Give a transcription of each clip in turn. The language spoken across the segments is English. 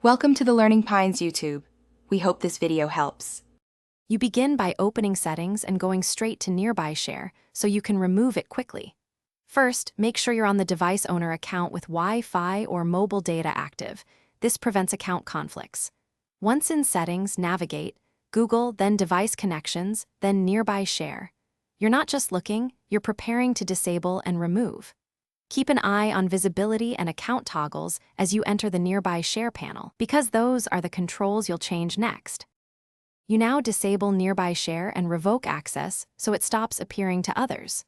Welcome to the Learning Pines YouTube. We hope this video helps. You begin by opening Settings and going straight to Nearby Share so you can remove it quickly. First, make sure you're on the device owner account with Wi-Fi or mobile data active. This prevents account conflicts. Once in Settings, navigate, Google, then Device Connections, then Nearby Share. You're not just looking, you're preparing to disable and remove. Keep an eye on visibility and account toggles as you enter the Nearby Share panel, because those are the controls you'll change next. You now disable Nearby Share and revoke access so it stops appearing to others.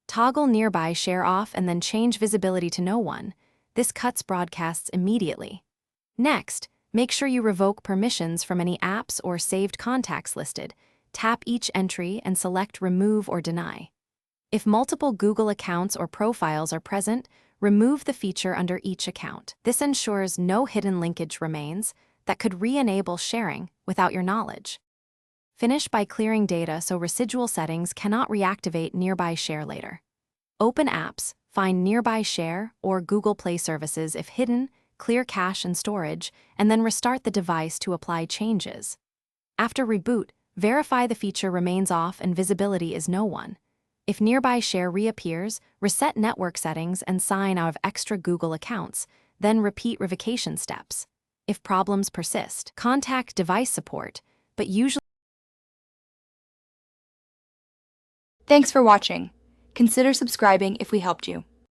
Toggle Nearby Share off and then change visibility to no one. This cuts broadcasts immediately. Next, make sure you revoke permissions from any apps or saved contacts listed. Tap each entry and select Remove or Deny. If multiple Google accounts or profiles are present, remove the feature under each account. This ensures no hidden linkage remains that could re-enable sharing without your knowledge. Finish by clearing data so residual settings cannot reactivate Nearby Share later. Open Apps, find Nearby Share or Google Play services if hidden, clear cache and storage, and then restart the device to apply changes. After reboot, verify the feature remains off and visibility is no one. If Nearby Share reappears, reset network settings and sign out of extra Google accounts, then repeat revocation steps. If problems persist, contact device support, but usually. Thanks for watching. Consider subscribing if we helped you.